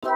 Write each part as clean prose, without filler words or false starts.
Hari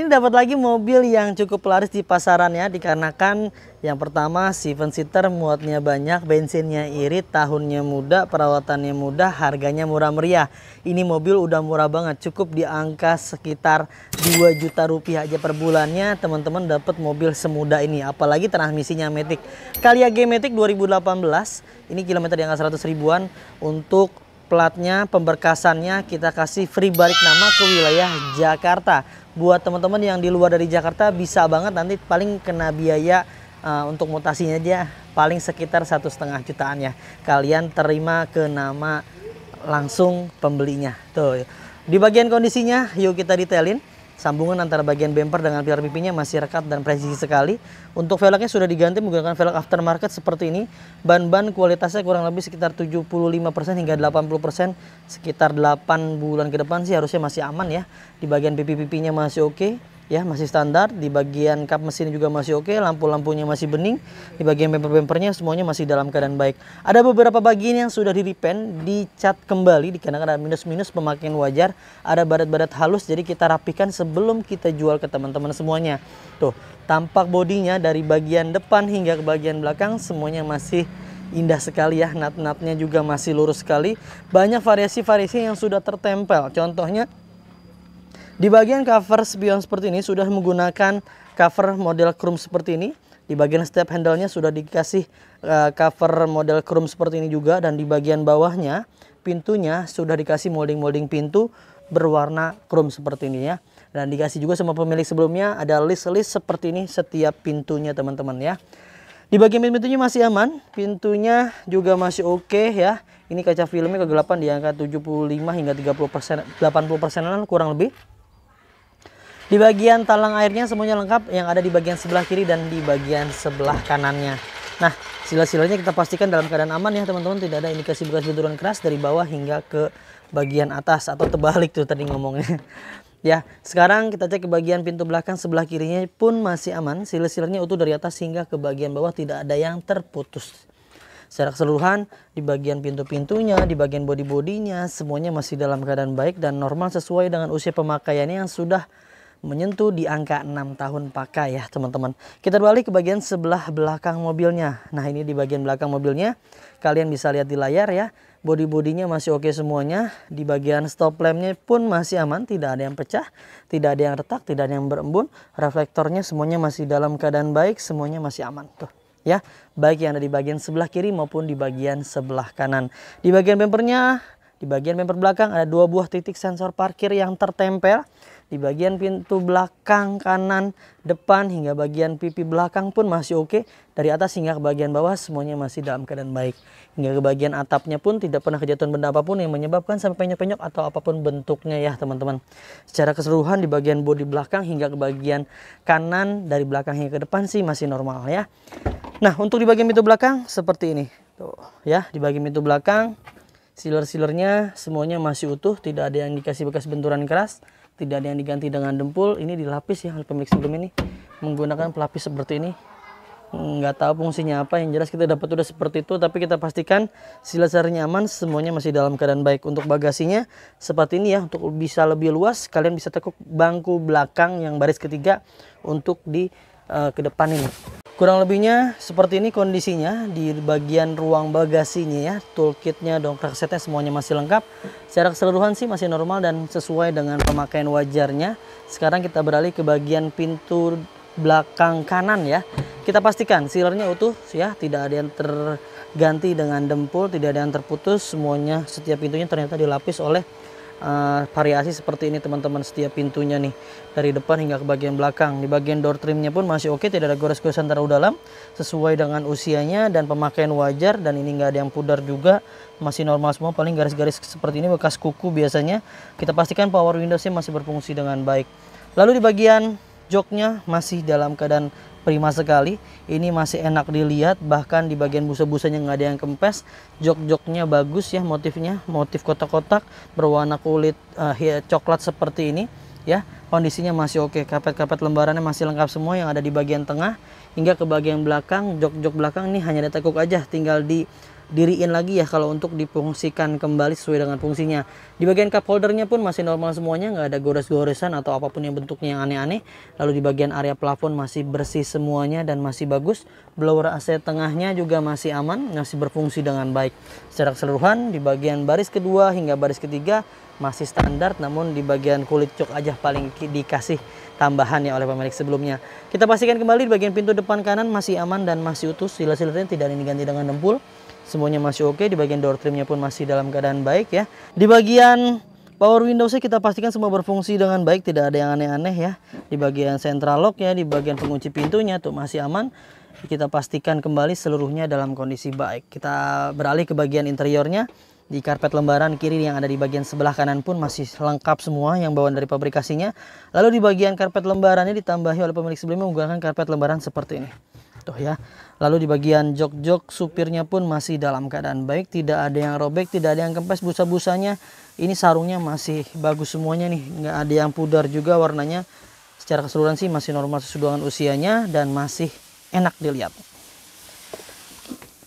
ini dapat lagi mobil yang cukup laris di pasaran ya, dikarenakan yang pertama 7-seater, muatnya banyak, bensinnya irit, tahunnya muda, perawatannya mudah, harganya murah meriah. Ini mobil udah murah banget, cukup di angka sekitar 2 juta rupiah aja per bulannya teman-teman dapat mobil semudah ini, apalagi transmisinya Matic. Calia G Matic 2018, ini kilometer di angka 100 ribuan. Untuk platnya, pemberkasannya kita kasih free balik nama ke wilayah Jakarta. Buat teman-teman yang di luar dari Jakarta bisa banget, nanti paling kena biaya untuk mutasinya aja paling sekitar 1,5 jutaan ya. Kalian terima ke nama langsung pembelinya. Tuh. Di bagian kondisinya yuk kita detailin. Sambungan antara bagian bumper dengan pilar pipinya masih rekat dan presisi sekali. Untuk velgnya sudah diganti menggunakan velg aftermarket seperti ini. Ban-ban kualitasnya kurang lebih sekitar 75% hingga 80%. Sekitar 8 bulan ke depan sih harusnya masih aman ya. Di bagian pipi-pipinya masih oke. Ya, masih standar. Di bagian kap mesin juga masih oke, lampu-lampunya masih bening. Di bagian bumper-bumpernya semuanya masih dalam keadaan baik. Ada beberapa bagian yang sudah di-repaint, dicat kembali dikarenakan ada minus-minus pemakaian wajar, ada baret-baret halus, jadi kita rapikan sebelum kita jual ke teman-teman semuanya. Tuh, tampak bodinya dari bagian depan hingga ke bagian belakang semuanya masih indah sekali ya. Nut-nutnya juga masih lurus sekali. Banyak variasi-variasi yang sudah tertempel. Contohnya di bagian cover spion seperti ini sudah menggunakan cover model chrome seperti ini. Di bagian step handle-nya sudah dikasih cover model chrome seperti ini juga. Dan di bagian bawahnya pintunya sudah dikasih molding-molding pintu berwarna chrome seperti ini ya. Dan dikasih juga sama pemilik sebelumnya ada list-list seperti ini setiap pintunya teman-teman ya. Di bagian pintunya masih aman, pintunya juga masih oke ya. Ini kaca filmnya kegelapan di angka 75 hingga 30%, 80%-an kurang lebih. Di bagian talang airnya semuanya lengkap, yang ada di bagian sebelah kiri dan di bagian sebelah kanannya. Nah, sila-silanya kita pastikan dalam keadaan aman ya teman-teman, tidak ada indikasi bekas benturan keras dari bawah hingga ke bagian atas, atau terbalik tuh tadi ngomongnya. Ya, sekarang kita cek ke bagian pintu belakang sebelah kirinya pun masih aman, sila-silanya utuh dari atas hingga ke bagian bawah, tidak ada yang terputus. Secara keseluruhan di bagian pintu-pintunya, di bagian bodi-bodinya semuanya masih dalam keadaan baik dan normal sesuai dengan usia pemakaiannya yang sudah menyentuh di angka 6 tahun pakai ya teman-teman. Kita balik ke bagian sebelah belakang mobilnya. Nah, ini di bagian belakang mobilnya kalian bisa lihat di layar ya. Bodi-bodinya masih oke semuanya. Di bagian stop lampnya pun masih aman, tidak ada yang pecah, tidak ada yang retak, tidak ada yang berembun. Reflektornya semuanya masih dalam keadaan baik, semuanya masih aman tuh ya. Baik yang ada di bagian sebelah kiri maupun di bagian sebelah kanan. Di bagian bumpernya, di bagian bumper belakang ada 2 buah titik sensor parkir yang tertempel. Di bagian pintu belakang kanan, depan hingga bagian pipi belakang pun masih oke. Dari atas hingga ke bagian bawah semuanya masih dalam keadaan baik. Hingga ke bagian atapnya pun tidak pernah kejatuhan benda apapun yang menyebabkan sampai penyok-penyok atau apapun bentuknya ya teman-teman. Secara keseluruhan di bagian bodi belakang hingga ke bagian kanan, dari belakang hingga ke depan sih masih normal ya. Nah, untuk di bagian pintu belakang seperti ini. Tuh ya, di bagian pintu belakang sealer-sealernya semuanya masih utuh, tidak ada yang dikasih bekas benturan keras. Tidak ada yang diganti dengan dempul. Ini dilapis ya oleh pemilik sebelum ini menggunakan pelapis seperti ini. Nggak tahu fungsinya apa, yang jelas kita dapat udah seperti itu. Tapi kita pastikan sila-silanya aman, semuanya masih dalam keadaan baik. Untuk bagasinya seperti ini ya, untuk bisa lebih luas kalian bisa tekuk bangku belakang yang baris ketiga untuk di ke depan ini. Kurang lebihnya seperti ini kondisinya di bagian ruang bagasinya ya. Toolkitnya, dongkrak setnya semuanya masih lengkap. Secara keseluruhan sih masih normal dan sesuai dengan pemakaian wajarnya. Sekarang kita beralih ke bagian pintu belakang kanan ya. Kita pastikan sealernya utuh ya, tidak ada yang terganti dengan dempul, tidak ada yang terputus. Semuanya setiap pintunya ternyata dilapis oleh variasi seperti ini teman-teman, setiap pintunya nih dari depan hingga ke bagian belakang. Di bagian door trimnya pun masih oke, tidak ada gores-goresan terlalu dalam, sesuai dengan usianya dan pemakaian wajar. Dan ini nggak ada yang pudar juga, masih normal semua. Paling garis-garis seperti ini bekas kuku biasanya. Kita pastikan power windowsnya masih berfungsi dengan baik. Lalu di bagian joknya masih dalam keadaan prima sekali. Ini masih enak dilihat, bahkan di bagian busa-busanya nggak ada yang kempes. Jok-joknya bagus ya, motifnya motif kotak-kotak berwarna kulit coklat seperti ini ya. Kondisinya masih oke, karpet-karpet lembarannya masih lengkap semua yang ada di bagian tengah hingga ke bagian belakang. Jok-jok belakang ini hanya ditekuk aja, tinggal didiriin lagi ya kalau untuk difungsikan kembali sesuai dengan fungsinya. Di bagian cup holdernya pun masih normal semuanya, nggak ada gores-goresan atau apapun yang bentuknya yang aneh-aneh. Lalu di bagian area plafon masih bersih semuanya dan masih bagus. Blower AC tengahnya juga masih aman, masih berfungsi dengan baik. Secara keseluruhan di bagian baris kedua hingga baris ketiga masih standar, namun di bagian kulit jok aja paling dikasih tambahan ya oleh pemilik sebelumnya. Kita pastikan kembali di bagian pintu depan kanan masih aman dan masih utuh, sila-silanya tidak ada diganti dengan dempul. Semuanya masih oke. Di bagian door trimnya pun masih dalam keadaan baik ya. Di bagian power windowsnya kita pastikan semua berfungsi dengan baik, tidak ada yang aneh-aneh ya. Di bagian central lock ya, di bagian pengunci pintunya tuh masih aman. Kita pastikan kembali seluruhnya dalam kondisi baik. Kita beralih ke bagian interiornya. Di karpet lembaran kiri yang ada di bagian sebelah kanan pun masih lengkap semua yang bawaan dari pabrikasinya. Lalu di bagian karpet lembarannya ditambahi oleh pemilik sebelumnya menggunakan karpet lembaran seperti ini. Tuh ya. Lalu di bagian jok-jok supirnya pun masih dalam keadaan baik, tidak ada yang robek, tidak ada yang kempes busa-busanya. Ini sarungnya masih bagus semuanya nih, nggak ada yang pudar juga warnanya. Secara keseluruhan sih masih normal sesuai dengan usianya dan masih enak dilihat.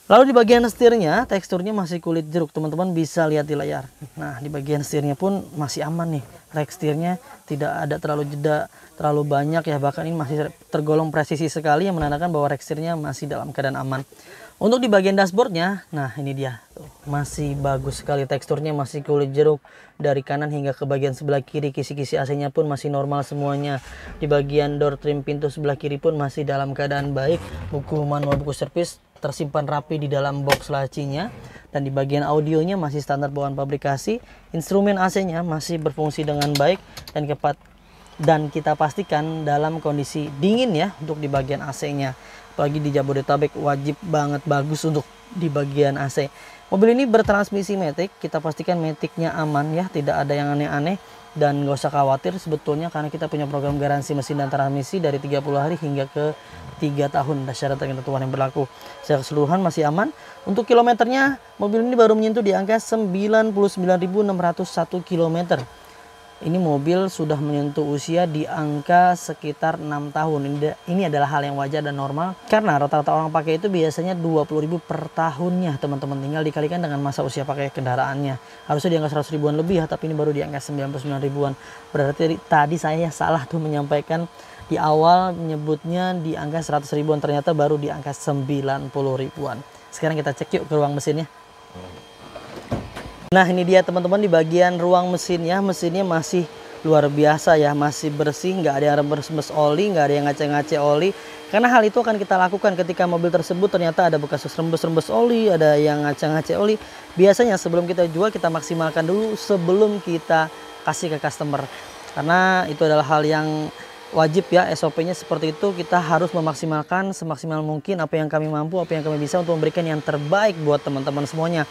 Lalu di bagian setirnya, teksturnya masih kulit jeruk, teman-teman bisa lihat di layar. Nah, di bagian setirnya pun masih aman nih. Rek setirnya tidak ada terlalu jeda, terlalu banyak ya, bahkan ini masih tergolong presisi sekali yang menandakan bahwa rek setirnya masih dalam keadaan aman. Untuk di bagian dashboardnya, nah ini dia, tuh, masih bagus sekali, teksturnya masih kulit jeruk. Dari kanan hingga ke bagian sebelah kiri, kisi-kisi AC-nya pun masih normal semuanya. Di bagian door trim pintu sebelah kiri pun masih dalam keadaan baik. Buku manual, buku servis tersimpan rapi di dalam box lacinya. Dan di bagian audionya masih standar bawaan pabrikasi. Instrumen AC-nya masih berfungsi dengan baik dan kita pastikan dalam kondisi dingin ya untuk di bagian AC-nya. Apalagi di Jabodetabek wajib banget bagus untuk di bagian AC. Mobil ini bertransmisi matic, kita pastikan maticnya aman ya, tidak ada yang aneh-aneh. Dan gak usah khawatir sebetulnya karena kita punya program garansi mesin dan transmisi dari 30 hari hingga ke 3 tahun. Ada syarat dan ketentuan yang berlaku. Secara keseluruhan masih aman. Untuk kilometernya, mobil ini baru menyentuh di angka 99.601 km. Ini mobil sudah menyentuh usia di angka sekitar 6 tahun. Ini adalah hal yang wajar dan normal. Karena rata-rata orang pakai itu biasanya 20.000 per tahunnya teman-teman. Tinggal dikalikan dengan masa usia pakai kendaraannya. Harusnya di angka 100 ribuan lebih ya, tapi ini baru di angka 99 ribuan. Berarti tadi saya salah tuh menyampaikan di awal menyebutnya di angka 100 ribuan. Ternyata baru di angka 90 ribuan. Sekarang kita cek yuk ke ruang mesinnya. Nah ini dia teman-teman di bagian ruang mesinnya. Mesinnya masih luar biasa ya, masih bersih, nggak ada yang rembes-rembes oli, nggak ada yang ngace-ngace oli. Karena hal itu akan kita lakukan ketika mobil tersebut ternyata ada bekas rembes-rembes oli, ada yang ngace-ngace oli. Biasanya sebelum kita jual kita maksimalkan dulu sebelum kita kasih ke customer. Karena itu adalah hal yang wajib ya, SOP-nya seperti itu. Kita harus memaksimalkan semaksimal mungkin apa yang kami mampu, apa yang kami bisa untuk memberikan yang terbaik buat teman-teman semuanya.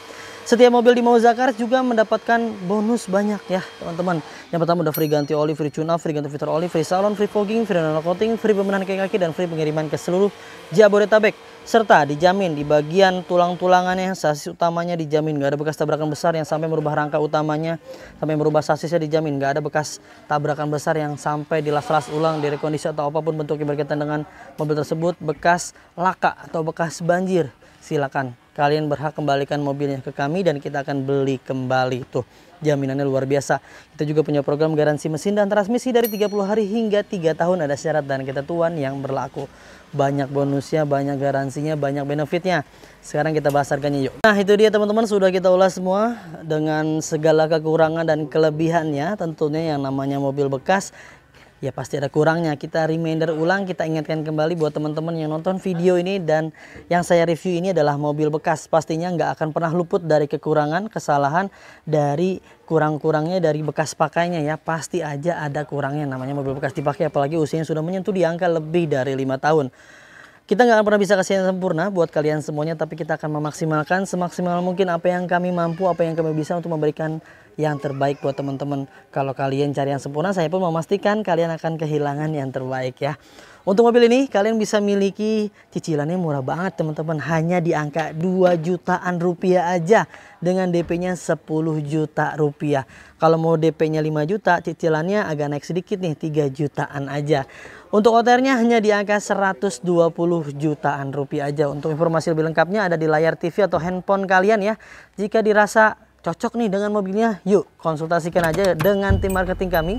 Setiap mobil di Mauzakar juga mendapatkan bonus banyak ya teman-teman. Yang pertama udah free ganti oli, free tune up, free ganti filter oli, free salon, free fogging, free roller coating, free pembenahan kaki dan free pengiriman ke seluruh Jabodetabek. Serta dijamin di bagian tulang-tulangannya, sasis utamanya dijamin gak ada bekas tabrakan besar yang sampai merubah rangka utamanya, sampai merubah sasisnya dijamin gak ada bekas tabrakan besar yang sampai dilas-las ulang, direkondisi atau apapun bentuknya berkaitan dengan mobil tersebut, bekas laka atau bekas banjir. Silakan kalian berhak kembalikan mobilnya ke kami dan kita akan beli kembali. Tuh jaminannya luar biasa. Kita juga punya program garansi mesin dan transmisi dari 30 hari hingga 3 tahun. Ada syarat dan ketentuan yang berlaku. Banyak bonusnya, banyak garansinya, banyak benefitnya. Sekarang kita bahas harganya yuk. Nah itu dia teman-teman, sudah kita ulas semua dengan segala kekurangan dan kelebihannya. Tentunya yang namanya mobil bekas ya pasti ada kurangnya. Kita reminder ulang, kita ingatkan kembali buat teman-teman yang nonton video ini dan yang saya review ini adalah mobil bekas. Pastinya nggak akan pernah luput dari kekurangan, kesalahan, dari kurang-kurangnya dari bekas pakainya ya. Pasti aja ada kurangnya, namanya mobil bekas dipakai, apalagi usianya sudah menyentuh di angka lebih dari 5 tahun. Kita nggak akan pernah bisa kasih yang sempurna buat kalian semuanya, tapi kita akan memaksimalkan semaksimal mungkin apa yang kami mampu, apa yang kami bisa untuk memberikan yang terbaik buat teman-teman. Kalau kalian cari yang sempurna, saya pun memastikan kalian akan kehilangan yang terbaik ya. Untuk mobil ini kalian bisa miliki, cicilannya murah banget teman-teman, hanya di angka 2 jutaan rupiah aja dengan DP-nya 10 juta rupiah. Kalau mau DP-nya 5 juta, cicilannya agak naik sedikit nih, 3 jutaan aja. Untuk OTR-nya hanya di angka 120 jutaan rupiah aja. Untuk informasi lebih lengkapnya ada di layar TV atau handphone kalian ya. Jika dirasa cocok nih dengan mobilnya, yuk konsultasikan aja dengan tim marketing kami.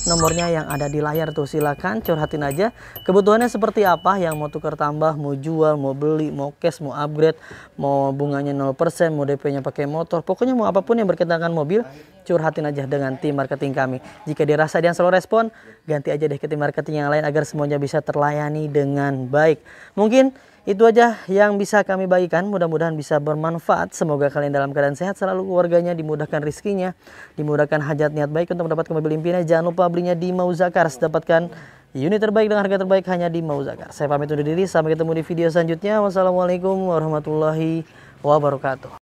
Nomornya yang ada di layar tuh, silakan curhatin aja. Kebutuhannya seperti apa, yang mau tukar tambah, mau jual, mau beli, mau cash, mau upgrade, mau bunganya 0%, mau DP-nya pakai motor. Pokoknya mau apapun yang berkaitan dengan mobil, curhatin aja dengan tim marketing kami. Jika dirasa dia selalu respon, ganti aja deh ke tim marketing yang lain agar semuanya bisa terlayani dengan baik. Mungkin itu aja yang bisa kami bagikan, mudah-mudahan bisa bermanfaat. Semoga kalian dalam keadaan sehat selalu, keluarganya dimudahkan rizkinya, dimudahkan hajat niat baik untuk mendapatkan mobil impiannya. Jangan lupa belinya di Mauzakars, dapatkan unit terbaik dengan harga terbaik hanya di Mauzakars. Saya pamit undur diri, sampai ketemu di video selanjutnya. Wassalamualaikum warahmatullahi wabarakatuh.